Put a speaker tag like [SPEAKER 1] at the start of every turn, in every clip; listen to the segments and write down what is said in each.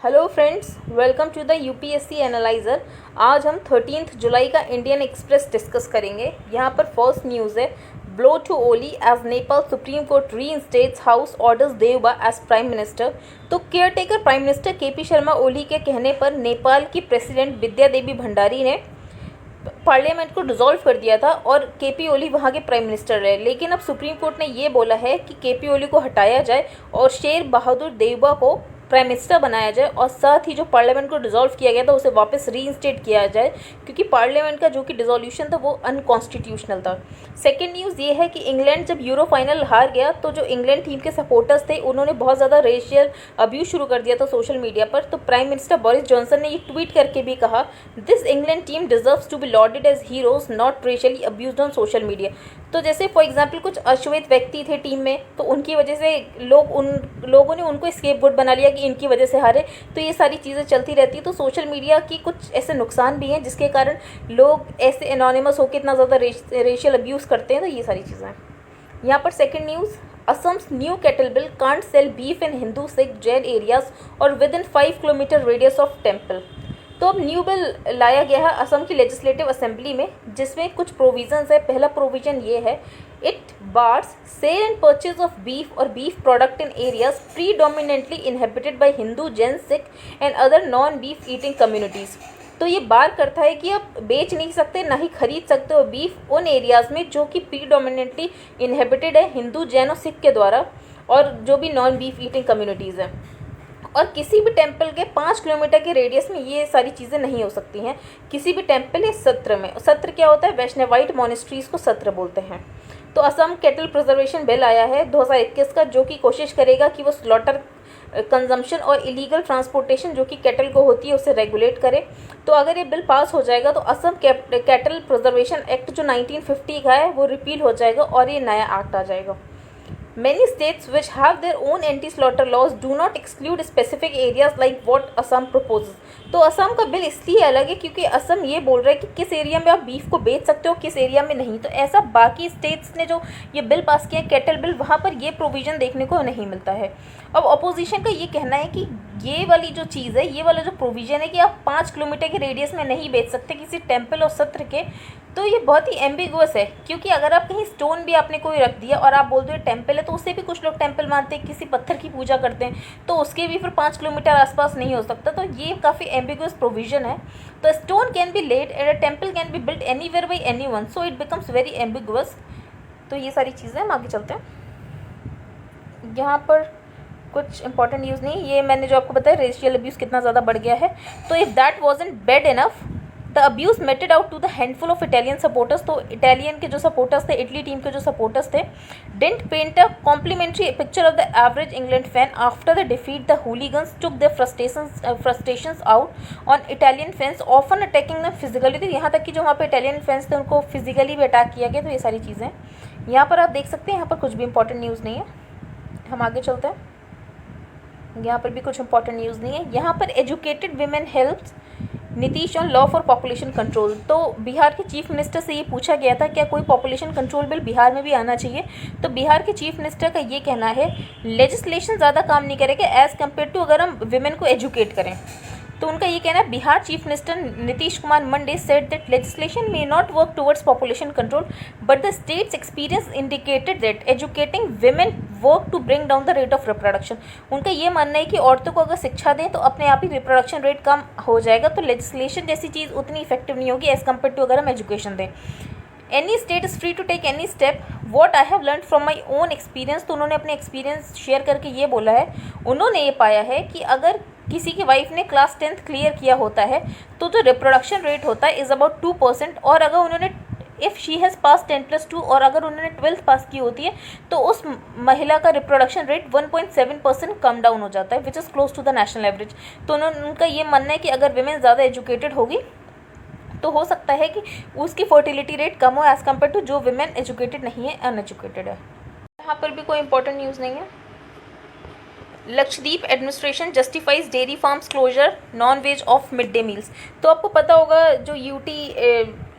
[SPEAKER 1] Hello friends, welcome to the UPSC analyser. आज हम 13 जुलाई का इंडियन एक्सप्रेस डिस्कस करेंगे। यहाँ पर फर्स्ट न्यूज़ है, blow to Oli as Nepal supreme court reinstates house orders Deuba as prime minister. तो caretaker prime minister KP Sharma Oli के कहने पर नेपाल की प्रेसिडेंट विद्या देवी भंडारी ने पार्लियामेंट को डिसॉल्व कर दिया था और केपी ओली वहाँ के प्राइम मिनिस्टर रहे। लेकिन अब सुप्रीम कोर्ट ने ये बोला है कि केपी ओली को हटाया जाए और शेर बहादुर देवबा को प्राइम मिनिस्टर बनाया जाए, और साथ ही जो पार्लियामेंट को डिसॉल्व किया गया था उसे वापस रीइंस्टेट किया जाए, क्योंकि पार्लियामेंट का जो कि डिसोल्यूशन था वो अनकॉन्स्टिट्यूशनल था। सेकेंड न्यूज़ ये है कि इंग्लैंड जब यूरो फाइनल हार गया तो जो इंग्लैंड टीम के सपोर्टर्स थे उन्होंने बहुत ज़्यादा रेशियल अब्यूज़ शुरू कर दिया था सोशल मीडिया पर। तो प्राइम मिनिस्टर बोरिस जॉनसन ने ये ट्वीट करके भी कहा, this England team deserves to be lauded as heroes not racially abused on social media. तो जैसे फॉर एग्जाम्पल कुछ अश्वेत व्यक्ति थे टीम में, तो उनकी वजह से लोगों ने उनको स्केपगोट बना लिया कि इनकी वजह से हारे। तो ये सारी चीज़ें चलती रहती है। तो सोशल मीडिया की कुछ ऐसे नुकसान भी हैं जिसके कारण लोग ऐसे एनोनिमस होकर इतना ज़्यादा रेशियल अब्यूज़ करते हैं। तो ये सारी चीज़ें हैं। यहाँ पर second news, Assam's new cattle bill can't sell beef in Hindu Sikh Jain areas और within 5 kilometre radius of temple. तो अब न्यू बिल लाया गया है असम की लेजिस्लेटिव असेंबली में, जिसमें कुछ प्रोविजंस है। पहला प्रोविजन ये है, it bars sale and purchase of beef और beef product in areas predominantly inhabited by Hindu Jain Sikh and other non beef eating communities. तो ये बार करता है कि आप बेच नहीं सकते, ना ही खरीद सकते हो बीफ उन एरियाज़ में जो कि प्रीडोमिनेंटली इनहेबिटेड है हिंदू जैन और सिख के द्वारा, और जो भी नॉन बीफ ईटिंग कम्युनिटीज़ हैं। और किसी भी टेम्पल के 5 किलोमीटर के रेडियस में ये सारी चीज़ें नहीं हो सकती हैं, किसी भी टेम्पल या सत्र में। सत्र क्या होता है? वैष्णवाइट मॉनेस्ट्रीज़ को सत्र बोलते हैं। तो असम कैटल प्रिजर्वेशन बिल आया है 2021 का, जो कि कोशिश करेगा कि वो स्लॉटर कंजम्पशन और इलीगल ट्रांसपोर्टेशन जो कि कैटल को होती है उसे रेगुलेट करे। तो अगर ये बिल पास हो जाएगा तो असम कैटल प्रिजर्वेशन एक्ट जो 1950 का है वो रिपील हो जाएगा और ये नया एक्ट आ जाएगा। Many states which have their own anti-slaughter laws do not exclude specific areas like what Assam proposes। तो असम का बिल इसलिए अलग है क्योंकि असम ये बोल रहा है कि किस एरिया में आप बीफ को बेच सकते हो, किस एरिया में नहीं। तो ऐसा बाकी स्टेट्स ने जो ये बिल पास किया कैटल बिल, वहाँ पर ये प्रोविज़न देखने को नहीं मिलता है। अब अपोजिशन का ये कहना है कि ये वाली जो चीज़ है, ये वाला जो प्रोविज़न है कि आप 5 किलोमीटर के रेडियस में नहीं बेच सकते किसी टेम्पल और सत्र के, तो ये बहुत ही एम्बिगुअस है। क्योंकि अगर आप कहीं स्टोन भी आपने कोई रख दिया और आप बोल दो टेम्पल है, तो उससे भी कुछ लोग टेम्पल मानते हैं, किसी पत्थर की पूजा करते हैं, तो उसके भी फिर 5 किलोमीटर आसपास नहीं हो सकता। तो ये काफ़ी एम्बिगुअस प्रोविजन है। तो stone can be laid and a temple can be built anywhere by anyone, so it becomes very ambiguous. तो ये सारी चीज़ें हम आगे चलते हैं। यहाँ पर कुछ इंपॉर्टेंट न्यूज़ नहीं, ये मैंने जो आपको बताया रेशियल अब्यूज़ कितना ज़्यादा बढ़ गया है। तो if that wasn't bad enough, the abuse meted out to the handful of Italian supporters. तो इटालियन के जो सपोर्टर्स थे, इटली टीम के जो सपोर्टर्स थे, didn't paint a complimentary picture of the average England fan after the defeat. The hooligans took their frustrations out on Italian fans often attacking them physically. तो यहाँ तक कि जो वहाँ पे इटालियन फैंस थे उनको फिजिकली भी अटैक किया गया। तो ये सारी चीज़ें यहाँ पर आप देख सकते हैं। यहाँ पर कुछ भी इंपॉर्टेंट न्यूज़ नहीं है, हम आगे चलते हैं। यहाँ पर भी कुछ इंपॉर्टेंट न्यूज़ नहीं है। यहाँ पर educated women helps Nitish on law for population control. तो बिहार के चीफ मिनिस्टर से ये पूछा गया था क्या कोई पॉपुलेशन कंट्रोल बिल बिहार में भी आना चाहिए। तो बिहार के चीफ मिनिस्टर का ये कहना है, लेजिस्लेशन ज़्यादा काम नहीं करेगा एज़ कम्पेयर टू अगर हम विमेन को एजुकेट करें। तो उनका ये कहना है, Bihar chief minister Nitish Kumar Monday said that legislation may not work towards population control but the state's experience indicated that educating women work to bring down the rate of reproduction. उनका ये मानना है कि औरतों को अगर शिक्षा दें तो अपने आप ही रिप्रोडक्शन रेट कम हो जाएगा। तो लेजिस्लेशन जैसी चीज़ उतनी इफेक्टिव नहीं होगी एज़ कम्पेयर टू अगर हम एजुकेशन दें। Any state is free to take any step what I have learn from my own experience. तो उन्होंने अपने एक्सपीरियंस शेयर करके ये बोला है, उन्होंने ये पाया है कि अगर किसी की वाइफ ने क्लास 10th क्लियर किया होता है तो जो रिप्रोडक्शन रेट होता है इज़ अबाउट 2%, और अगर उन्होंने इफ़ शी हैज़ पास 10+2 और अगर उन्होंने 12th पास की होती है तो उस महिला का रिप्रोडक्शन रेट 1.7% कम डाउन हो जाता है, which is close to the national average. तो उनका ये मानना है कि अगर विमेन ज़्यादा एजुकेटेड होगी तो हो सकता है कि उसकी फर्टिलिटी रेट कम हो एज़ कम्पेयर टू जो विमेन एजुकेटेड नहीं है, अनएजुकेटेड है। यहाँ पर भी कोई इंपॉर्टेंट न्यूज़ नहीं है। Lakshadweep administration justifies dairy farms closure non veg off mid day meals. तो आपको पता होगा जो यूटी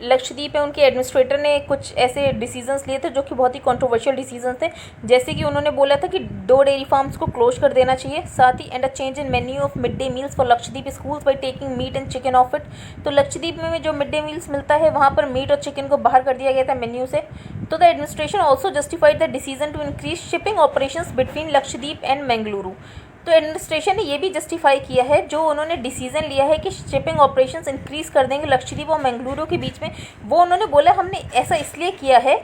[SPEAKER 1] लक्षद्वीप है उनके एडमिनिस्ट्रेटर ने कुछ ऐसे डिसीजंस लिए थे जो कि बहुत ही कंट्रोवर्शियल डिसीजंस थे, जैसे कि उन्होंने बोला था कि 2 डेयरी फार्म्स को क्लोज कर देना चाहिए, साथ ही and a change in menu of mid day meals for Lakshadweep schools by taking meat and chicken off it. तो लक्षद्वीप में जो मिड डे मील्स मिलता है वहाँ पर मीट और चिकन को बाहर कर दिया गया था मेन्यू से। तो the administration also justified the decision to increase shipping operations between Lakshadweep and Bengaluru. तो एडमिनिस्ट्रेशन ने ये भी जस्टिफाई किया है जो उन्होंने डिसीजन लिया है कि शिपिंग ऑपरेशंस इंक्रीज कर देंगे लक्षद्वीप और बेंगलुरु के बीच में। वो उन्होंने बोला हमने ऐसा इसलिए किया है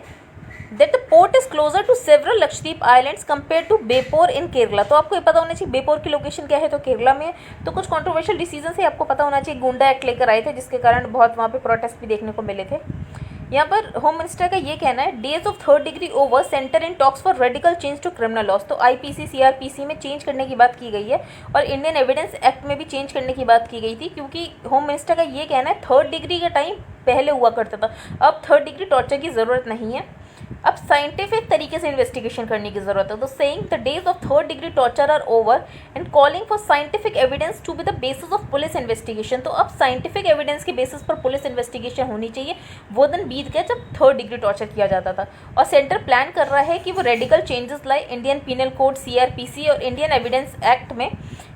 [SPEAKER 1] that the port is closer to several Lakshadweep islands compare to Beypore in Kerala. तो आपको ये पता होना चाहिए बेपोर की लोकेशन क्या है, तो केरला में है। तो कुछ कंट्रोवर्शियल डिसीजन से आपको पता होना चाहिए। गुंडा एक्ट लेकर आए थे जिसके कारण बहुत वहाँ पे प्रोटेस्ट भी देखने को मिले थे। यहाँ पर होम मिनिस्टर का ये कहना है days of 3rd degree over centre in talks for radical change to criminal laws. तो आईपीसी सीआरपीसी में चेंज करने की बात की गई है और इंडियन एविडेंस एक्ट में भी चेंज करने की बात की गई थी, क्योंकि होम मिनिस्टर का ये कहना है 3rd डिग्री का टाइम पहले हुआ करता था, अब 3rd डिग्री टॉर्चर की ज़रूरत नहीं है, अब साइंटिफिक तरीके से इन्वेस्टिगेशन करने की ज़रूरत है। तो saying the days of 3rd degree torture are over and calling for scientific evidence to be the basis of police investigation. तो अब साइंटिफिक एविडेंस के बेसिस पर पुलिस इन्वेस्टिगेशन होनी चाहिए। वो दिन बीत गया जब 3rd डिग्री टॉर्चर किया जाता था। और सेंटर प्लान कर रहा है कि वो रेडिकल चेंजेस लाए इंडियन पीनल कोड सीआरपीसी और इंडियन एविडेंस एक्ट में।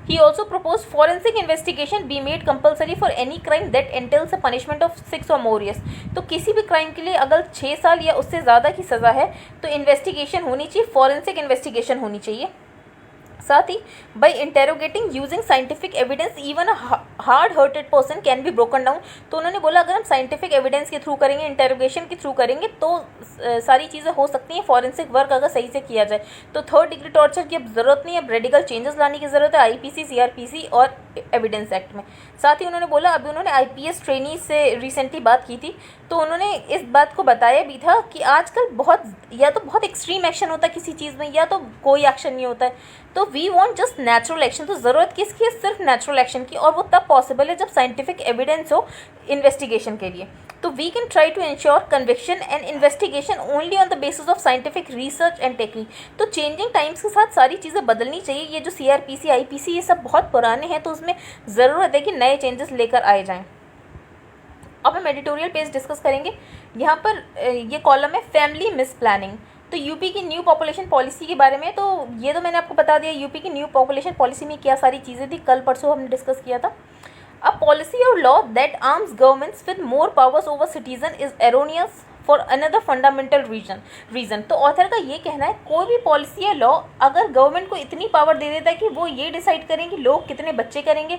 [SPEAKER 1] He also proposed forensic investigation be made compulsory for any crime that entails a punishment of 6 or more years। तो किसी भी क्राइम के लिए अगर 6 साल या उससे ज़्यादा की सज़ा है तो इन्वेस्टिगेशन होनी चाहिए, फॉरेंसिक इन्वेस्टिगेशन होनी चाहिए। साथ ही by interrogating using scientific evidence even a hard hearted person can be broken down. तो उन्होंने बोला अगर हम साइंटिफिक एविडेंस के थ्रू करेंगे, इंटेरोगेशन के थ्रू करेंगे तो सारी चीज़ें हो सकती हैं, फॉरेंसिक वर्क अगर सही से किया जाए। तो 3rd डिग्री टॉर्चर की अब ज़रूरत नहीं है, अब रेडिकल चेंजेस लाने की ज़रूरत है आईपीसी सीआरपीसी और एविडेंस एक्ट में। साथ ही उन्होंने बोला अभी उन्होंने आईपीएस ट्रेनी से रिसेंटली बात की थी, तो उन्होंने इस बात को बताया भी था कि आजकल बहुत एक्सट्रीम एक्शन होता है किसी चीज़ में, या तो कोई एक्शन नहीं होता है। तो we want just natural action. तो ज़रूरत किसकी है? सिर्फ नेचुरल एक्शन की, और वो तब पॉसिबल है जब साइंटिफिक एविडेंस हो इन्वेस्टिगेशन के लिए। तो we can try to ensure conviction and investigation only on the basis of scientific research and technique. तो चेंजिंग टाइम्स के साथ सारी चीज़ें बदलनी चाहिए। ये जो सीआरपीसी आईपीसी ये सब बहुत पुराने हैं, तो उसमें ज़रूरत है कि नए चेंजेस लेकर आए जाएँ। अब हम एडिटोरियल पेज डिस्कस करेंगे। यहाँ पर ये कॉलम है फैमिली मिस प्लानिंग। तो यूपी की न्यू पॉपुलेशन पॉलिसी के बारे में, तो ये तो मैंने आपको बता दिया यूपी की न्यू पॉपुलेशन पॉलिसी में क्या सारी चीज़ें थी, कल परसों हमने डिस्कस किया था। अ पॉलिसी और law that arms governments with more powers over citizen is erroneous for another fundamental reason. तो ऑथर का ये कहना है कोई भी पॉलिसी या लॉ अगर गवर्नमेंट को इतनी पावर दे देता है कि वो ये डिसाइड करें कि लोग कितने बच्चे करेंगे,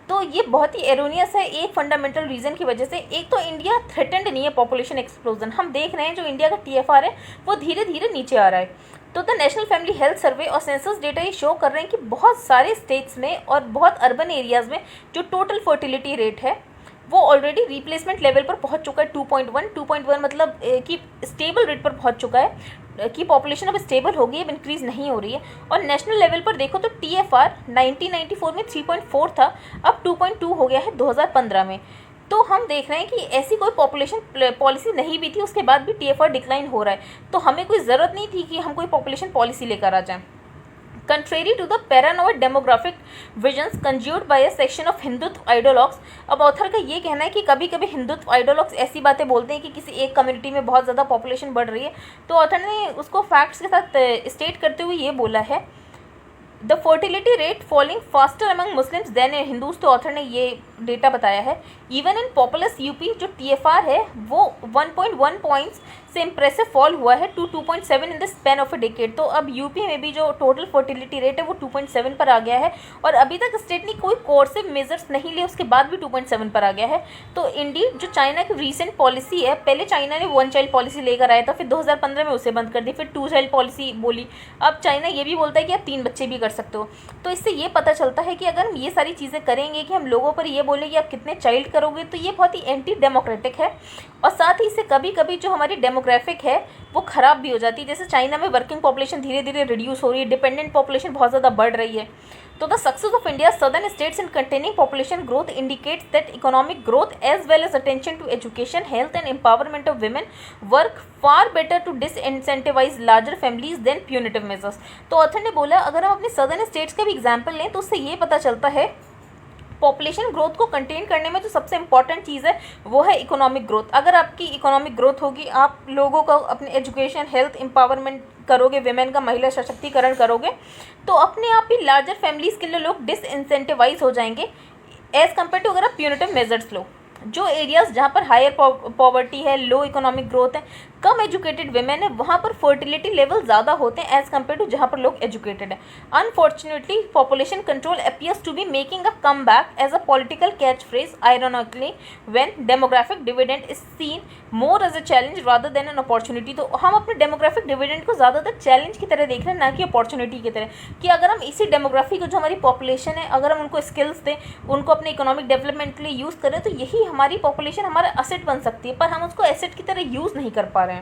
[SPEAKER 1] तो ये बहुत ही एरोनियस है एक फंडामेंटल रीज़न की वजह से। एक तो इंडिया थ्रेटेंड नहीं है पॉपुलेशन एक्सप्लोजन, हम देख रहे हैं जो इंडिया का TFR है वो धीरे धीरे नीचे आ रहा है। तो the national family health survey और सेंसस डेटा ये शो कर रहे हैं कि बहुत सारे स्टेट्स में और बहुत अर्बन एरियाज़ में जो टोटल फर्टिलिटी रेट है वो ऑलरेडी रिप्लेसमेंट लेवल पर पहुंच चुका है 2.1 मतलब कि स्टेबल रेट पर पहुंच चुका है कि पॉपुलेशन अब स्टेबल हो गई, अब इंक्रीज़ नहीं हो रही है। और नेशनल लेवल पर देखो तो TFR 1994 में 3.4 था, अब 2.2 हो गया है 2015 में। तो हम देख रहे हैं कि ऐसी कोई पॉपुलेशन पॉलिसी नहीं भी थी, उसके बाद भी TFR डिक्लाइन हो रहा है। तो हमें कोई ज़रूरत नहीं थी कि हम कोई पॉपुलेशन पॉलिसी लेकर आ जाएं। Contrary to the paranoid demographic visions conjured by a section of Hindutva ideologues. अब ऑथर का ये कहना है कि कभी कभी हिंदुत्व आइडियोलॉग्स ऐसी बातें बोलते हैं कि किसी एक कम्युनिटी में बहुत ज़्यादा पॉपुलेशन बढ़ रही है, तो ऑथर ने उसको फैक्ट्स के साथ स्टेट करते हुए ये बोला है the fertility rate falling faster among Muslims than Hindus. तो ऑथर ने ये डेटा बताया है इवन इन पॉपुलस यूपी जो TFR है वो 1.1 पॉइंट्स से इम्प्रेसिव फॉल हुआ है to 2.7 in the span of a decade. तो अब यूपी में भी जो टोटल फर्टिलिटी रेट है वो 2.7 पर आ गया है, और अभी तक स्टेट ने कोई कोर्सिव मेजर्स नहीं लिए, उसके बाद भी 2.7 पर आ गया है। तो इंडीड जो चाइना की रीसेंट पॉलिसी है, पहले चाइना ने 1 चाइल्ड पॉलिसी लेकर आया था, फिर 2015 में उसे बंद कर दी, फिर 2 चाइल्ड पॉलिसी बोली, अब चाइना ये भी बोलता है कि आप 3 बच्चे भी कर सकते हो। तो इससे ये पता चलता है कि अगर हम ये सारी चीज़ें करेंगे कि हम लोगों पर ये बोले कि आप कितने चाइल्ड करोगे, तो ये बहुत ही एंटी डेमोक्रेटिक है, और साथ ही इससे कभी कभी जो हमारी डेमोग्राफिक है वो ख़राब भी हो जाती है। जैसे चाइना में वर्किंग पॉपुलेशन धीरे धीरे रिड्यूस हो रही है, डिपेंडेंट पॉपुलेशन बहुत ज़्यादा बढ़ रही है। तो the success of India southern states in containing population growth indicates that economic growth as well as attention to education, health and empowerment of women work far better to disincentivise larger families than punitive measures. तो author ने बोला अगर हम अपने southern states का भी example लें तो उससे ये पता चलता है पॉपुलेशन ग्रोथ को कंटेन करने में जो सबसे इंपॉर्टेंट चीज़ है वो है इकोनॉमिक ग्रोथ। अगर आपकी इकोनॉमिक ग्रोथ होगी, आप लोगों का अपने एजुकेशन, हेल्थ, एम्पावरमेंट करोगे, विमेन का महिला सशक्तिकरण करोगे, तो अपने आप ही लार्जर फैमिलीज़ के लिए लोग डिसइंसेंटिवाइज हो जाएंगे एज़ कम्पेयर टू अगर आप प्यूनिटिव मेजर्स लो। जो एरियाज़ जहाँ पर हायर पॉवर्टी है, लो इकोनॉमिक ग्रोथ है, कम एजुकेटेड वेमेन है, वहाँ पर फर्टिलिटी लेवल ज़्यादा होते हैं एज़ कम्पेयर टू जहाँ पर लोग एजुकेटेड हैं। Unfortunately population control appears to be making a comeback as a political catchphrase ironically when demographic dividend is seen more as a challenge rather than an opportunity. तो हम अपने demographic dividend को ज़्यादातर challenge की तरह देख रहे हैं, ना कि अपॉर्चुनिटी की तरह, कि अगर हम इसी डेमोग्राफी को, जो हमारी पॉपुलेशन है, अगर हम उनको स्किल्स दें, उनको अपने इकोनॉमिक डेवलपमेंट के लिए यूज़ करें, तो यही हमारी पॉपुलेशन हमारा एसेट बन सकती है। पर हम उसको एसेट की तरह यूज़ नहीं कर पा रहे हैं।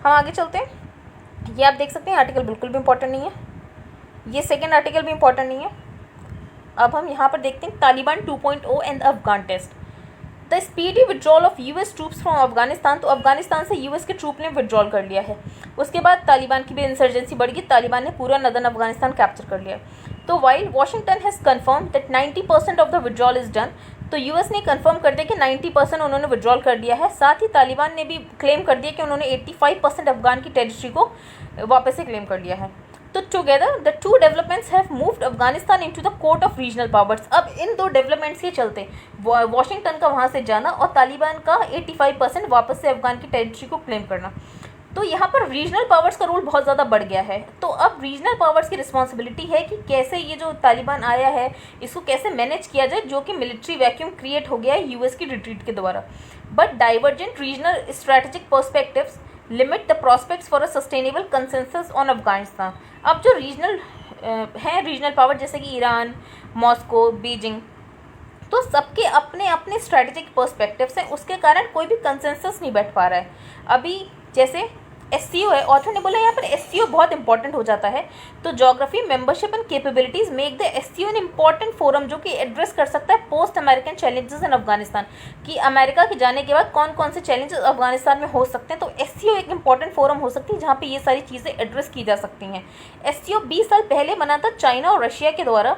[SPEAKER 1] हम आगे चलते हैं। ये आप देख सकते हैं आर्टिकल बिल्कुल भी इंपॉर्टेंट नहीं है, ये सेकेंड आर्टिकल भी इंपॉर्टेंट नहीं है। अब हम यहाँ पर देखते हैं Taliban 2.0 and Afghan test, the speedy withdrawal of US troops from Afghanistan. तो अफगानिस्तान से यूएस के ट्रूप ने विड्रॉल कर लिया है। उसके बाद तालिबान की भी इंसर्जेंसी बढ़ गई, तालिबान ने पूरा नदर्न अफगानिस्तान कैप्चर कर लिया। तो while Washington has confirm that 90% of the withdrawal is done, तो यूएस ने कंफर्म कर दिया कि 90% उन्होंने विड्रॉल कर दिया है। साथ ही तालिबान ने भी क्लेम कर दिया कि उन्होंने 85% अफगान की टेरिटरी को वापस से क्लेम कर लिया है। तो together the two developments have moved Afghanistan into the court of regional powers. अब इन दो डेवलपमेंट्स के चलते वॉशिंगटन का वहाँ से जाना और तालिबान का 85% वापस से अफगान की टेरिटरी को क्लेम करना, तो यहाँ पर रीजनल पावर्स का रोल बहुत ज़्यादा बढ़ गया है। तो अब रीजनल पावर्स की रिस्पॉन्सिबिलिटी है कि कैसे ये जो तालिबान आया है इसको कैसे मैनेज किया जाए, जो कि मिलिट्री वैक्यूम क्रिएट हो गया है यूएस की रिट्रीट के द्वारा। But divergent regional strategic perspectives limit the prospects for a sustainable consensus on Afghanistan. अब जो रीजनल हैं, रीजनल पावर जैसे कि ईरान, मॉस्को, बीजिंग, तो सबके अपने अपने स्ट्रैटेजिक पर्सपेक्टिव्स हैं, उसके कारण कोई भी कंसेंसस नहीं बैठ पा रहा है। अभी जैसे एससीओ है, ऑथर ने बोला यहाँ पर एससीओ बहुत इंपॉर्टेंट हो जाता है। तो geography, membership and capabilities make the SCO an important forum, जो कि एड्रेस कर सकता है post American challenges in Afghanistan, कि अमेरिका के जाने के बाद कौन कौन से चैलेंजेस अफगानिस्तान में हो सकते हैं। तो एससीओ एक इंपॉर्टेंट फोरम हो सकती है जहाँ पे ये सारी चीज़ें एड्रेस की जा सकती हैं। एससीओ 20 साल पहले बना था चाइना और रशिया के द्वारा,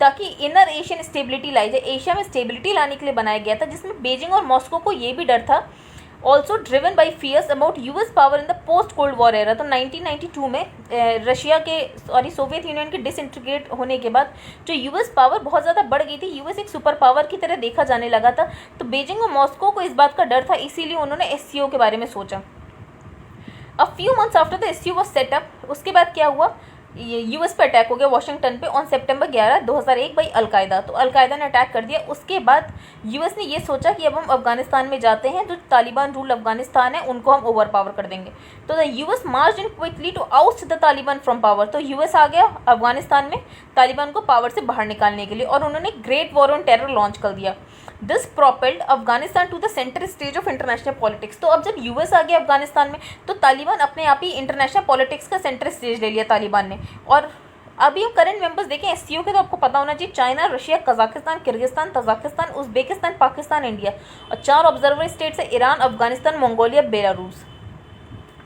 [SPEAKER 1] ताकि इनर एशियन स्टेबिलिटी लाई जाए, एशिया में स्टेबिलिटी लाने के लिए बनाया गया था, जिसमें बीजिंग और मॉस्को को ये भी डर था, also driven by fears about US power in the post cold war era. तो 1992 में रशिया के सोवियत यूनियन के डिसइंटीग्रेट होने के बाद जो यूएस पावर बहुत ज़्यादा बढ़ गई थी, यूएस एक सुपर पावर की तरह देखा जाने लगा था। तो बीजिंग और मॉस्को को इस बात का डर था, इसीलिए उन्होंने एससीओ के बारे में सोचा। A few months after the SCO was set up, उसके बाद क्या हुआ, यूएस पे अटैक हो गया वॉशिंगटन पे ऑन सितंबर 11, 2001 बाई अलकायदा। तो अलकायदा ने अटैक कर दिया। उसके बाद यूएस ने ये सोचा कि अब हम अफगानिस्तान में जाते हैं, जो तालिबान रूल अफगानिस्तान है उनको हम ओवर पावर कर देंगे। तो the US march in quickly to oust the Taliban from power. तो यूएस आ गया अफगानिस्तान में तालिबान को पावर से बाहर निकालने के लिए, और उन्होंने great war on terror launch कर दिया। This propelled Afghanistan to the centre stage of international politics. तो अब जब यूएस आ गया अफगानिस्तान में, तो तालिबान अपने आप ही इंटरनेशनल पॉलिटिक्स का सेंटर स्टेज ले लिया तालिबान ने। और अभी हम करंट मेंबर्स देखें एससीओ के, तो आपको पता होना चाहिए China, Russia, Kazakhstan, Kyrgyzstan, Tajikistan, Uzbekistan, Pakistan, India, और 4 ऑब्जर्वर स्टेट्स है Iran, Afghanistan, Mongolia, Belarus.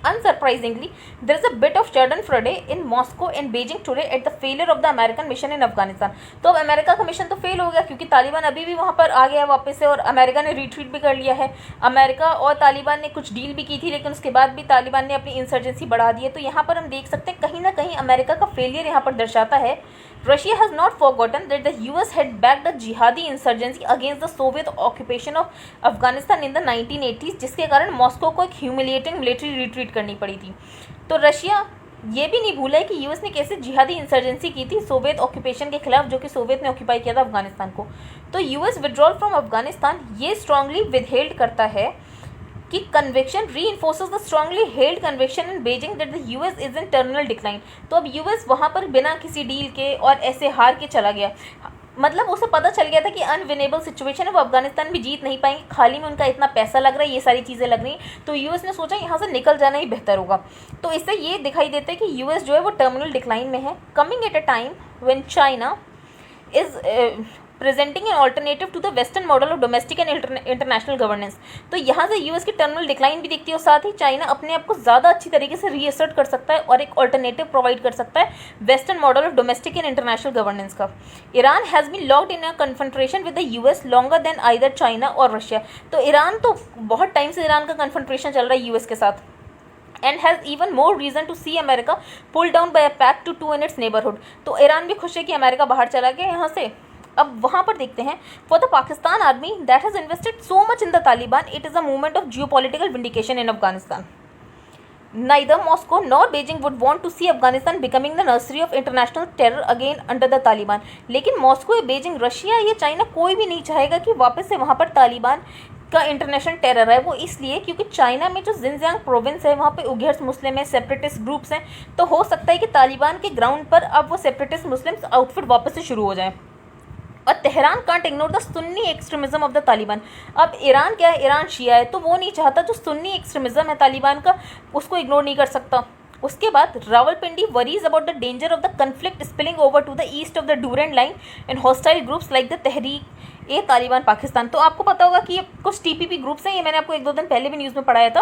[SPEAKER 1] Unsurprisingly, there is a bit of schadenfreude in Moscow and Beijing today at the failure of the American mission in Afghanistan. तो अब America का mission तो fail हो गया, क्योंकि तालिबान अभी भी वहाँ पर आ गया है वापस से, और अमेरिका ने रिट्रीट भी कर लिया है। अमेरिका और तालिबान ने कुछ डील भी की थी, लेकिन उसके बाद भी तालिबान ने अपनी इंसर्जेंसी बढ़ा दी है। तो यहाँ पर हम देख सकते हैं कहीं ना कहीं अमेरिका का फेलियर यहाँ पर दर्शाता है। Russia has not forgotten that the US had backed the jihadi insurgency against the Soviet occupation of Afghanistan in the 1980s, जिसके कारण मॉस्को को एक ह्यूमिलिएटिंग मिलिट्री रिट्रीट करनी पड़ी थी। तो रशिया ये भी नहीं भूला है कि यूएस ने कैसे जिहादी इंसर्जेंसी की थी सोवियत ऑक्यूपेशन के खिलाफ, जो कि सोवियत ने ऑक्यूपाई किया था अफगानिस्तान को। तो यूएस विड्रॉल फ्रॉम अफगानिस्तान ये स्ट्रांगली विदहेल्ड करता है कि conviction reinforces the strongly held conviction in Beijing that the US is in terminal decline. तो अब यूएस वहाँ पर बिना किसी डील के और ऐसे हार के चला गया, मतलब उसे पता चल गया था कि अनविनेबल सिचुएशन है, वो अफगानिस्तान भी जीत नहीं पाएंगे, खाली में उनका इतना पैसा लग रहा है, ये सारी चीज़ें लग रही हैं। तो यूएस ने सोचा यहाँ से निकल जाना ही बेहतर होगा। तो इससे ये दिखाई देता है कि यूएस जो है वो टर्मिनल डिक्लाइन में है, coming at a time when China is presenting an alternative to the western model of domestic and international governance. तो यहाँ से यूएस की टर्मिनल डिक्लाइन भी दिखती है और साथ ही चाइना अपने आप को ज़्यादा अच्छी तरीके से रीअसर्ट कर सकता है और एक ऑल्टरनेटिव प्रोवाइड कर सकता है western model of domestic and international governance का। Iran has been locked in a confrontation with the US longer than either China और रशिया। तो ईरान तो बहुत टाइम से ईरान का कन्फ्रंट्रेशन चल रहा है यूएस के साथ, and has even more reason to see America pulled down by a pact to two in its neighborhood। तो ईरान भी खुश है कि अमेरिका बाहर चला गया यहाँ से। अब वहाँ पर देखते हैं, for the Pakistan army that has invested so much in the Taliban it is a movement of geopolitical vindication in Afghanistan. Neither Moscow nor Beijing would want to see Afghanistan becoming the nursery of international terror again under the Taliban। लेकिन Moscow या Beijing, Russia या China कोई भी नहीं चाहेगा कि वापस से वहाँ पर तालिबान का इंटरनेशनल टेरर है। वो इसलिए क्योंकि चाइना में जो जिनजियांग प्रोविंस है वहाँ पे उइघर्स मुस्लिम है, सेपरेटिस्ट ग्रुप्स हैं, तो हो सकता है कि तालिबान के ग्राउंड पर अब वो सेपरेटिस्ट मुस्लिम्स आउटफिट वापस से शुरू हो जाए। और Tehran can't ignore the Sunni extremism of the Taliban. अब ईरान क्या है, ईरान शिया है, तो वो नहीं चाहता जो सुन्नी एक्सट्रीमिज्म है तालिबान का उसको इग्नोर नहीं कर सकता। उसके बाद Rawalpindi worries about the danger of the conflict spilling over to the east of the Durand line and hostile groups like the Tehrik e Taliban Pakistan. तो आपको पता होगा कि ये कुछ टीपीपी ग्रुप्स हैं, ये मैंने आपको 1-2 दिन पहले भी न्यूज़ में पढ़ाया था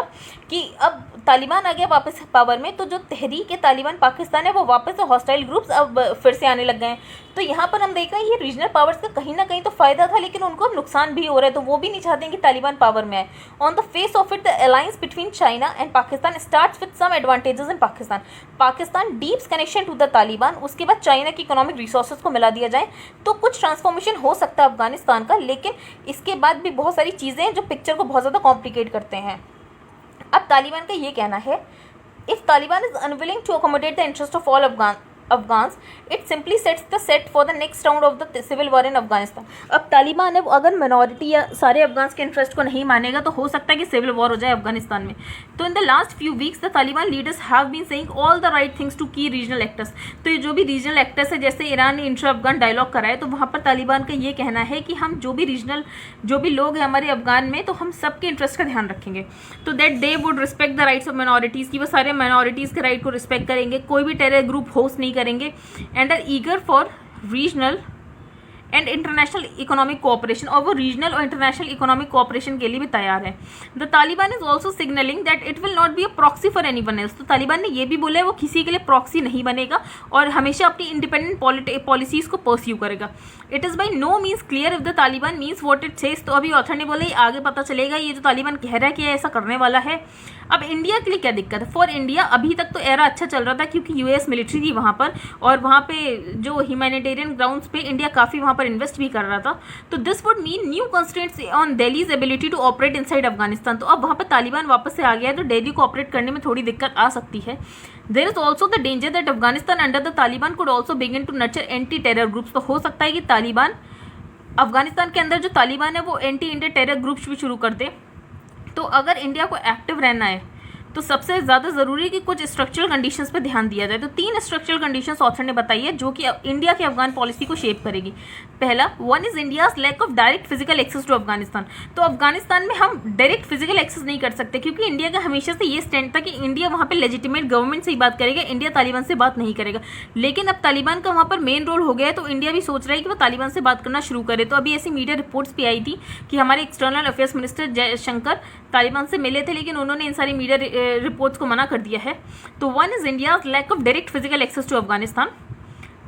[SPEAKER 1] कि अब तालिबान आ गया वापस पावर में, तो जो तहरीक ए तालिबान पाकिस्तान है वो वापस से हॉस्टाइल ग्रुप्स अब फिर से आने लग गए हैं। तो यहाँ पर हम देख रहे हैं ये रीजनल पावर्स का कहीं ना कहीं तो फ़ायदा था, लेकिन उनको अब नुकसान भी हो रहा है, तो वो भी नहीं चाहते हैं कि तालिबान पावर में आए। On the face of it the alliance between China and Pakistan starts with some advantages in Pakistan. Pakistan deeps connection to the Taliban, उसके बाद चाइना की इकोनॉमिक रिसोर्सेज को मिला दिया जाए तो कुछ ट्रांसफॉर्मेशन हो सकता है अफगानिस्तान का, लेकिन इसके बाद भी बहुत सारी चीज़ें हैं जो पिक्चर को बहुत ज़्यादा कॉम्प्लिकेट करते हैं। अब तालिबान का ये कहना है, if Taliban is unwilling to accommodate the interest of all Afghans it simply sets the set for the next round of the civil war in Afghanistan. अब तालिबान है वो अगर मिनॉरिटी या सारे अफगान्स के इंटरेस्ट को नहीं मानेगा तो हो सकता है कि सिविल वॉर हो जाए अफगानिस्तान में। तो in the last few weeks the Taliban leaders have been saying all the right things to key regional actors. तो ये जो भी रीजनल एक्टर्स है, जैसे ईरान ने इंट्रा अफगान डायलॉग कराया, तो वहाँ पर तालिबान का ये कहना है कि हम जो भी लोग हैं हमारे अफगान में, तो हम सबके इंटरेस्ट का ध्यान रखेंगे। तो that they would respect the rights of minorities, की वो सारे माइनॉरिटीज़ के राइट को रिस्पेक्ट करेंगे, कोई भी टेरर ग्रुप होस्ट नहीं करेंगे, and are eager for regional and international economic cooperation, और वो रीजनल और इंटरनेशनल इकोनॉमिक कोऑपरेशन के लिए भी तैयार है। The Taliban is also signalling that it will not be a proxy for anyone else. तो तालिबान ने ये भी बोला है वो किसी के लिए प्रॉक्सी नहीं बनेगा और हमेशा अपनी इंडिपेंडेंट पॉलिसीज़ को परस्यू करेगा। It is by no means clear if the Taliban means what it says. तो अभी ऑथर ने बोला ये आगे पता चलेगा ये जो तालिबान कह रहा है कि ऐसा करने वाला है। अब इंडिया के लिए क्या दिक्कत है? फॉर इंडिया अभी तक तो एरा अच्छा चल रहा था क्योंकि यूएस मिलिट्री थी वहाँ पर, और वहाँ पे जो ह्यूमैनिटेरियन ग्राउंड्स पे इंडिया काफ़ी वहाँ पर इन्वेस्ट भी कर रहा था। तो this would mean new constraints on Delhi's ability to operate inside Afghanistan. तो अब वहाँ पर तालिबान वापस से आ गया है तो दिल्ली को ऑपरेट करने में थोड़ी दिक्कत आ सकती है। There is also the danger that Afghanistan under the Taliban could also begin to nurture anti terror groups. तो हो सकता है कि तालिबान अफगानिस्तान के अंदर जो तालिबान है वो एंटी इंडिया टेरर ग्रुप्स भी शुरू कर दे। तो अगर इंडिया को एक्टिव रहना है तो सबसे ज़्यादा ज़रूरी है कि कुछ स्ट्रक्चरल कंडीशंस पे ध्यान दिया जाए। तो 3 स्ट्रक्चरल कंडीशंस ऑथर ने बताई है जो कि इंडिया के अफगान पॉलिसी को शेप करेगी। पहला, one is India's lack of direct physical access to Afghanistan. तो अफगानिस्तान में हम डायरेक्ट फिजिकल एक्सेस नहीं कर सकते क्योंकि इंडिया का हमेशा से ये स्टैंड था कि इंडिया वहाँ पे लेजिटिमेट गवर्नमेंट से ही बात करेगा, इंडिया तालिबान से बात नहीं करेगा। लेकिन अब तालिबान का वहाँ पर मेन रोल हो गया है तो इंडिया भी सोच रहा है कि वो तालिबान से बात करना शुरू करे। तो अभी ऐसी मीडिया रिपोर्ट्स भी आई थी कि हमारे external affairs minister Jaishankar Taliban से मिले थे, लेकिन उन्होंने इन सारी मीडिया रिपोर्ट्स को मना कर दिया है। तो one is India's lack of direct physical access to Afghanistan.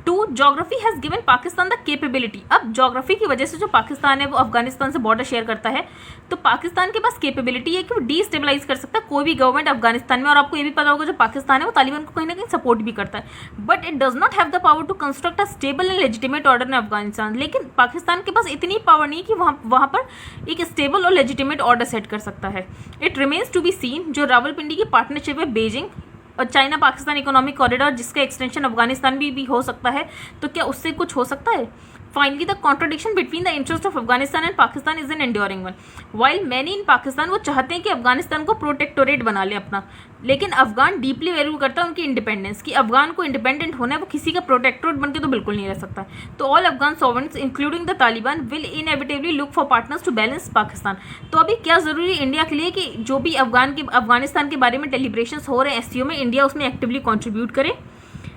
[SPEAKER 1] 2, geography has given Pakistan the capability. अब ज्योग्राफी की वजह से जो पाकिस्तान है वो अफगानिस्तान से बॉर्डर शेयर करता है, तो पाकिस्तान के पास कैपेबिलिटी है कि वो डीस्टेबलाइज कर सकता है कोई भी गवर्नमेंट अफगानिस्तान में। और आपको ये भी पता होगा जो पाकिस्तान है वो तालिबान को कहीं ना कहीं सपोर्ट भी करता है, but it does not have the power to construct a stable and legitimate order in Afghanistan. लेकिन पाकिस्तान के पास इतनी पावर नहीं कि वहाँ पर एक स्टेबल और लेजिटिमेट ऑर्डर सेट कर सकता है। It remains to be seen जो रावलपिंडी की पार्टनरशिप है बेजिंग और चाइना पाकिस्तान इकोनॉमिक कॉरिडोर जिसका एक्सटेंशन अफगानिस्तान भी हो सकता है, तो क्या उससे कुछ हो सकता है? Finally the contradiction between the interest of Afghanistan and Pakistan is an enduring one. While many in Pakistan वो चाहते हैं कि अफगानिस्तान को प्रोटेक्टोरेट बना ले अपना, लेकिन अफगान डीपली वैल्यू करता है उनकी इंडिपेंडेंस कि अफगान को इंडिपेंडेंट होना है, वो किसी का प्रोटेक्टोरेट बन के तो बिल्कुल नहीं रह सकता। तो all Afghan sovereigns including the Taliban will inevitably look for partners to balance Pakistan. तो अभी क्या जरूरी है इंडिया के लिए कि जो भी अफगानिस्तान के बारे में डेलिब्रेशंस हो रहे हैं एससीओ में, इंडिया उसमें एक्टिवली कॉन्ट्रीब्यूट करे।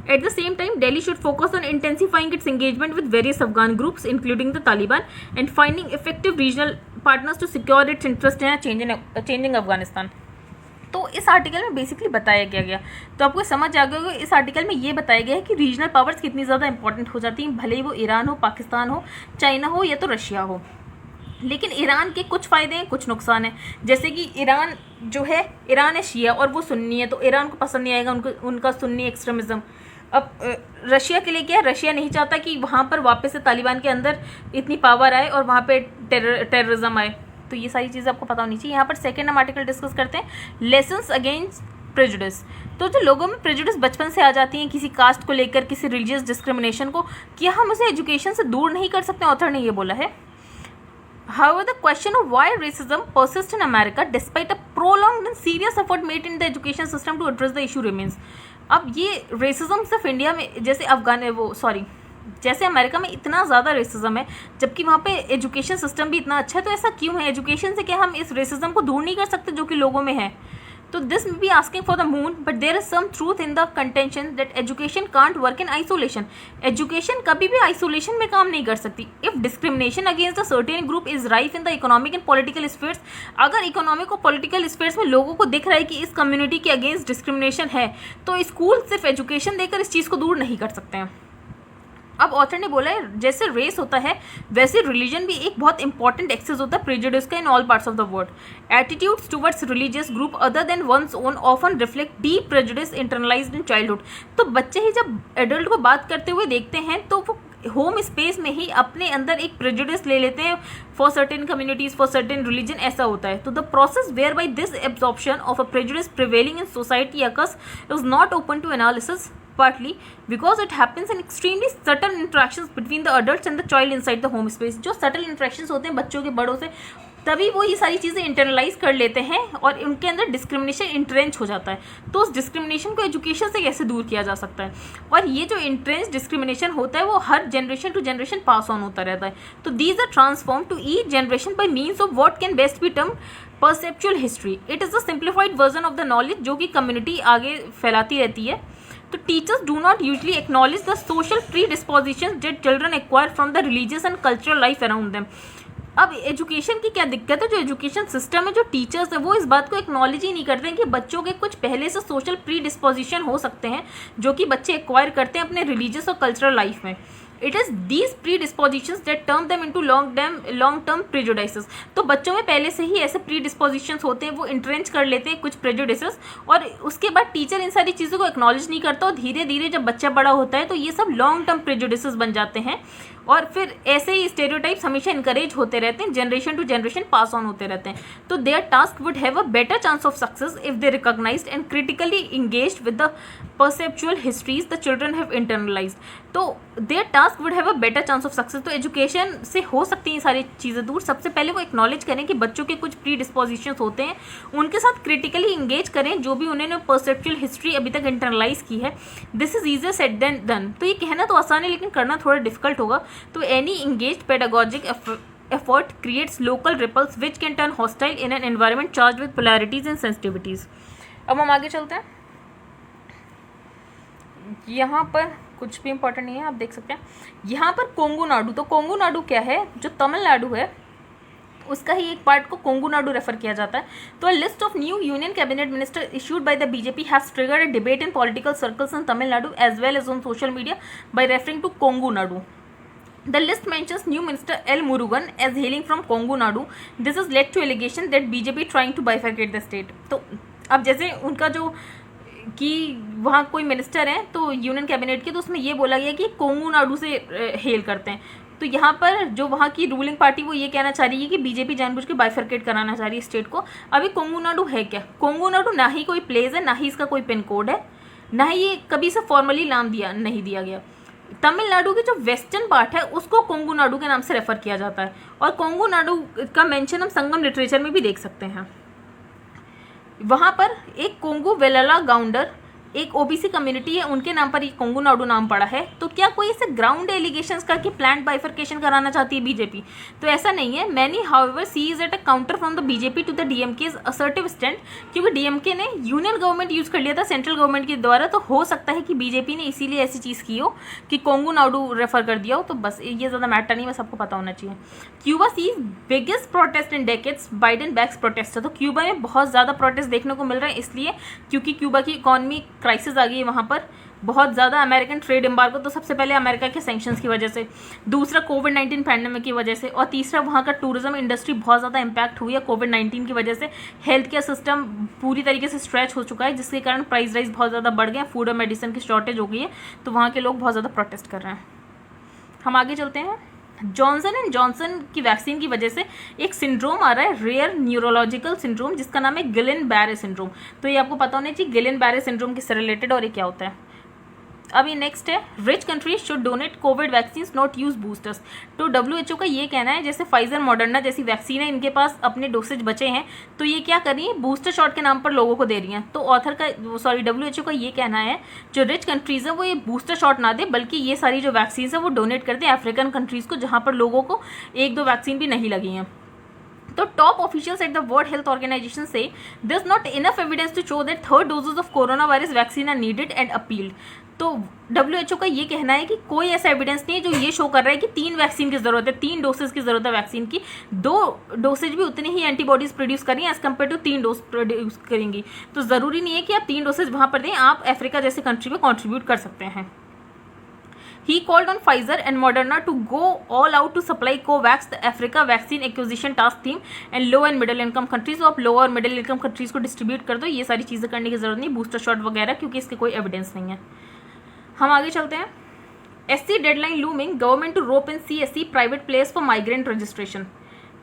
[SPEAKER 1] At the same time, Delhi should focus on intensifying its engagement with various Afghan groups, including the Taliban, and finding effective regional partners to secure its interest in a changing Afghanistan. तो इस article में basically बताया गया तो आपको समझ आ गया होगा। इस आर्टिकल में ये बताया गया है कि रीजनल पावर्स कितनी ज़्यादा इंपॉर्टेंट हो जाती हैं, भले ही वो ईरान हो, पाकिस्तान हो, चाइना हो या तो रशिया हो। लेकिन ईरान के कुछ फ़ायदे हैं, कुछ नुकसान हैं। जैसे कि ईरान जो है, ईरान है शिया और वो सुन्नी है, तो ईरान को पसंद नहीं आएगा उनका सुन्नी एक्सट्रीमिज़म। अब रशिया के लिए क्या है, रशिया नहीं चाहता कि वहाँ पर वापस से तालिबान के अंदर इतनी पावर आए और वहाँ पे टेररिज्म आए। तो ये सारी चीज़ें आपको पता होनी चाहिए। यहाँ पर सेकेंड हम आर्टिकल डिस्कस करते हैं, लेसन्स अगेंस्ट प्रेजुडिस। तो जो लोगों में प्रेजुडिस बचपन से आ जाती हैं किसी कास्ट को लेकर, किसी रिलीजियस डिस्क्रिमिनेशन को, क्या हम उसे एजुकेशन से दूर नहीं कर सकते? ऑथर ने ये बोला है। However, the question of why racism persists in America despite a prolonged and serious effort made in the education system to address the issue remains. अब ये रेसिज्म सिर्फ इंडिया में जैसे अमेरिका में इतना ज़्यादा रेसिज्म है, जबकि वहाँ पे एजुकेशन सिस्टम भी इतना अच्छा है, तो ऐसा क्यों है? एजुकेशन से क्या हम इस रेसिज्म को दूर नहीं कर सकते जो कि लोगों में है? तो this may be asking for the moon, but there is some truth in the contention that education can't work in isolation. Education कभी भी आइसोलेशन में काम नहीं कर सकती। If discrimination against a certain group is rife in the economic and political spheres, अगर economic और political spheres में लोगों को दिख रहा है कि इस कम्युनिटी के अगेंस्ट डिस्क्रिमिनेशन है, तो स्कूल सिर्फ एजुकेशन देकर इस चीज़ को दूर नहीं कर सकते हैं। अब ऑथर ने बोला है जैसे रेस होता है वैसे रिलीजन भी एक बहुत इंपॉर्टेंट एक्सेस होता है प्रेजुडिस का in all parts of the world. Attitudes towards religious group other than one's own often reflect deep prejudice internalised in childhood. तो बच्चे ही जब एडल्ट को बात करते हुए देखते हैं तो वो होम स्पेस में ही अपने अंदर एक प्रेजुडिस ले लेते हैं for certain communities, for certain religion, ऐसा होता है। तो the process whereby this absorption of a prejudice prevailing in society occurs is not open to analysis, partly because it happens in extremely subtle interactions between the adults and the child inside the home space। जो subtle interactions होते हैं बच्चों के बड़ों से, तभी वो ये सारी चीज़ें इंटरनलाइज कर लेते हैं और उनके अंदर डिस्क्रिमिनेशन इंट्रेंच हो जाता है। तो उस डिस्क्रिमिनेशन को एजुकेशन से कैसे दूर किया जा सकता है? और ये जो इंट्रेंच डिस्क्रिमिनेशन होता है वो हर generation to generation pass on होता रहता है। तो these are transform to each generation by means of what can best be term perceptual history. It is a simplified version of the knowledge जो कि कम्युनिटी आगे फैलाती रहती है। तो teachers do not usually acknowledge the social predispositions that children acquire from the religious and cultural life around them. अब education की क्या दिक्कत है? जो एजुकेशन सिस्टम है, जो टीचर्स है, वो इस बात को एक्नॉलेज ही नहीं करते हैं कि बच्चों के कुछ पहले से सोशल प्रीडिस्पोजिशन हो सकते हैं जो कि बच्चे एक्वायर करते हैं अपने रिलीजियस और कल्चरल लाइफ में। It is these predispositions that turn them into long term prejudices. तो बच्चों में पहले से ही ऐसे प्री डिस्पोजिशंस होते हैं, वो इंट्रेंच कर लेते हैं कुछ प्रेजुडिसेस, और उसके बाद टीचर इन सारी चीज़ों को एक्नॉलेज नहीं करता, और धीरे धीरे जब बच्चा बड़ा होता है तो ये सब लॉन्ग टर्म प्रेजुडिसेस बन जाते हैं, और फिर ऐसे ही स्टेरियोटाइप्स हमेशा इनकरेज होते रहते हैं, generation to generation pass on होते रहते हैं। तो their task would have a better chance of success if they recognised and critically engaged with the perceptual histories the children have internalised. तो their task would have a better chance of success. तो education से हो सकती हैं सारी चीज़ें दूर। सबसे पहले वो एक्नॉलेज करें कि बच्चों के कुछ प्री डिस्पोजिशंस होते हैं, उनके साथ क्रिटिकली इंगेज करें जो भी उन्होंने परसेप्चुअल हिस्ट्री अभी तक इंटरनलाइज की है। This is easier said than done. तो ये कहना तो आसान है लेकिन करना थोड़ा डिफिकल्ट होगा। तो any engaged pedagogic effort creates local ripples which can turn hostile in an environment charged with polarities and sensitivities। अब हम आगे चलते हैं। यहाँ पर कुछ भी इंपॉर्टेंट नहीं है, आप देख सकते हैं यहाँ पर कोंगू नाडु। तो कोंगू नाडु क्या है? जो तमिलनाडु है उसका ही एक पार्ट को कोंगू नाडु रेफर किया जाता है। तो list of new union cabinet minister issued by the BJP has triggered a debate in political circles in Tamil Nadu as well as on social media by referring to Kongu Nadu. The list mentions new minister L. Murugan as hailing from Kongu Nadu. This has led to allegation that BJP trying to bifurcate the state। तो अब जैसे उनका जो कि वहाँ कोई minister हैं तो यूनियन कैबिनेट के, तो उसमें ये बोला गया कि कोंगू नाडु से हेल करते हैं। तो यहाँ पर जो वहाँ की रूलिंग पार्टी वो ये कहना चाह रही है कि बीजेपी जानबूझ के बाइफरकेट कराना चाह रही है स्टेट को। अभी कोंगू नाडु है क्या? कोंगू नाडु ना ही कोई प्लेस है, ना ही इसका कोई पिन कोड है, ना ही ये कभी से फॉर्मली नाम नहीं दिया गया। तमिलनाडु की जो वेस्टर्न पार्ट है उसको कोंगू नाडु के नाम से रेफर किया जाता है, और कोंगू नाडु का मेंशन हम संगम लिटरेचर में भी देख सकते हैं। वहाँ पर एक कोंगू वेलाला गाउंडर एक ओबीसी कम्युनिटी है, उनके नाम पर ये कोंगू नाडू नाम पड़ा है। तो क्या कोई इसे ग्राउंड एलिगेशंस करके प्लान्ड बाइफर्केशन कराना चाहती है बीजेपी? तो ऐसा नहीं है। Many however sees it a counter from the BJP to the DMK's assertive stand, क्योंकि डीएमके ने यूनियन गवर्नमेंट यूज कर लिया था सेंट्रल गवर्नमेंट के द्वारा, तो हो सकता है कि बीजेपी ने इसीलिए ऐसी चीज़ की हो कि कोंगू नाडू रेफर कर दिया हो। तो बस ये ज़्यादा मैटर नहीं, बस आपको पता होना चाहिए। Cuba sees biggest protest in decades, Biden backs protest. तो क्यूबा में बहुत ज़्यादा प्रोटेस्ट देखने को मिल रहे हैं, इसलिए क्योंकि क्यूबा की इकॉनमी क्राइसिस आ गई है वहाँ पर बहुत ज़्यादा। अमेरिकन ट्रेड एम्बार्गो, तो सबसे पहले अमेरिका के सैंक्शंस की वजह से, दूसरा कोविड-19 पैंडेमिक की वजह से, और तीसरा वहाँ का टूरिज्म इंडस्ट्री बहुत ज़्यादा इम्पैक्ट हुई है कोविड-19 की वजह से। हेल्थ केयर सिस्टम पूरी तरीके से स्ट्रेच हो चुका है, जिसके कारण प्राइस राइज बहुत ज़्यादा बढ़ गए, फूड और मेडिसिन की शॉर्टेज हो गई है, तो वहाँ के लोग बहुत ज़्यादा प्रोटेस्ट कर रहे हैं। हम आगे चलते हैं। जॉनसन एंड जॉनसन की वैक्सीन की वजह से एक सिंड्रोम आ रहा है, रेयर न्यूरोलॉजिकल सिंड्रोम, जिसका नाम है गिलेन बैरे सिंड्रोम। तो ये आपको पता होना चाहिए गिलेन बैरे सिंड्रोम किससे रिलेटेड और ये क्या होता है। अभी नेक्स्ट है, rich countries should donate Covid vaccine not use boosters. तो WHO का ये कहना है जैसे फाइजर मॉडर्ना जैसी वैक्सीन है, इनके पास अपने डोसेज बचे हैं, तो ये क्या कर रही है, बूस्टर शॉट के नाम पर लोगों को दे रही हैं। तो WHO का ये कहना है जो रिच कंट्रीज है वो ये बूस्टर शॉट ना दे, बल्कि ये सारी जो वैक्सीन है वो डोनेट कर दे अफ्रीकन कंट्रीज को, जहाँ पर लोगों को 1-2 वैक्सीन भी नहीं लगी हैं। तो top officials at the World Health Organization से there is not enough evidence to show that 3rd doses of corona virus vaccine are needed and appealed. तो WHO का ये कहना है कि कोई ऐसा एविडेंस नहीं है जो ये शो कर रहा है कि 3 वैक्सीन की जरूरत है, 3 डोसेज की जरूरत है वैक्सीन की। 2 डोसेज भी उतनी ही एंटीबॉडीज प्रोड्यूस करेंगे as compare to 3 dose produce करेंगी। तो जरूरी नहीं है कि आप 3 डोसेज वहां पर दें, आप अफ्रीका जैसे कंट्री में कॉन्ट्रीब्यूट कर सकते हैं। He called on Pfizer and Moderna to go all out to supply COVAX, the Africa vaccine acquisition task team and low and middle income countries। तो आप लो और मिडिल इनकम कंट्रीज को distribute कर दो, ये सारी चीज़ें करने की जरूरत नहीं, बूस्टर शॉट वगैरह, क्योंकि इसके कोई एविडेंस नहीं है। हम आगे चलते हैं। SC deadline looming, government to rope in CSE private players for migrant registration.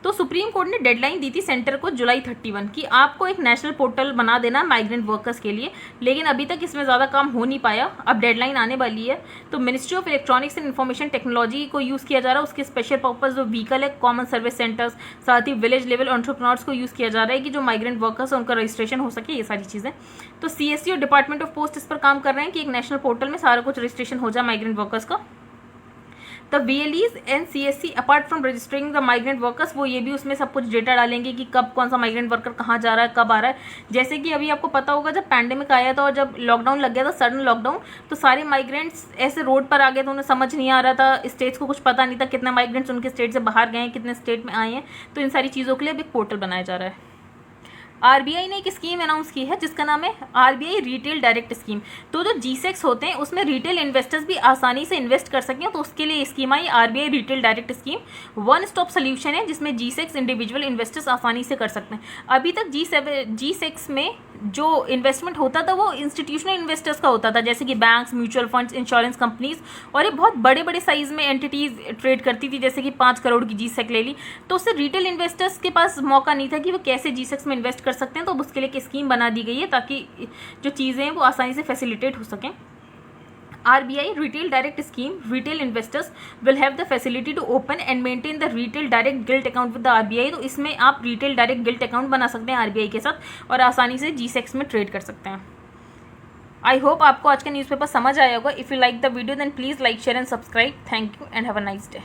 [SPEAKER 1] तो सुप्रीम कोर्ट ने डेडलाइन दी थी सेंटर को जुलाई 31 कि आपको एक नेशनल पोर्टल बना देना माइग्रेंट वर्कर्स के लिए, लेकिन अभी तक इसमें ज़्यादा काम हो नहीं पाया। अब डेडलाइन आने वाली है, तो ministry of electronics and information technology को यूज़ किया जा रहा है। उसके स्पेशल पर्पज जो व्हीकल है, कॉमन सर्विस सेंटर्स, साथ ही विलेज लेवल एंटरप्रेन्योर्स को यूज़ किया जा रहा है कि जो माइग्रेंट वर्कर्स है उनका रजिस्ट्रेशन हो सके, ये सारी चीज़ें। तो CSE और डिपार्टमेंट ऑफ पोस्ट इस पर काम कर रहे हैं कि एक नेशनल पोर्टल में सारा कुछ रजिस्ट्रेशन हो जाए माइग्रेंट वर्कर्स का। The VLEs and CSE apart from registering the migrant workers, वो ये भी उसमें सब कुछ डेटा डालेंगे कि कब कौन सा माइग्रेंट वर्कर कहाँ जा रहा है, कब आ रहा है। जैसे कि अभी आपको पता होगा जब पैंडेमिक आया था और जब लॉकडाउन लग गया था, सडन लॉकडाउन, तो सारे माइग्रेंट्स ऐसे रोड पर आ गए थे, उन्हें समझ नहीं आ रहा था, स्टेट्स को कुछ पता नहीं था कितने माइग्रेंट्स उनके स्टेट से बाहर गए हैं, कितने स्टेट में आए हैं। तो इन सारी चीज़ों के लिए अब एक पोर्टल बनाया जा रहा है। RBI ने एक स्कीम अनाउंस की है जिसका नाम है RBI रिटेल डायरेक्ट स्कीम। तो जो G-Secs होते हैं उसमें रिटेल इन्वेस्टर्स भी आसानी से इन्वेस्ट कर सकें, तो उसके लिए स्कीम आई RBI retail direct scheme. One stop solution है जिसमें G-Secs इंडिविजुअल इन्वेस्टर्स आसानी से कर सकते हैं। अभी तक G-Secs में जो इन्वेस्टमेंट होता था वो इंस्टीट्यूशनल इन्वेस्टर्स का होता था, जैसे कि banks, mutual funds, insurance companies, और ये बहुत बड़े बड़े साइज में एंटिटीज ट्रेड करती थी, जैसे कि 5 करोड़ की G-Sec ले ली। तो उससे रिटेल इन्वेस्टर्स के पास मौका नहीं था कि वो कैसे G-Secs में इन्वेस्ट कर सकते हैं, तो उसके लिए एक स्कीम बना दी गई है ताकि जो चीज़ें हैं वो आसानी से फैसिलिटेट हो सकें। RBI Retail Direct Scheme, retail investors will have the facility to open and maintain the retail direct gilt account with the RBI। तो इसमें आप retail direct gilt account बना सकते हैं RBI के साथ और आसानी से G-Secs में ट्रेड कर सकते हैं। आई होप आपको आज का न्यूज़पेपर समझ आया होगा। If you like the video then please like, share and subscribe. Thank you and have a nice day.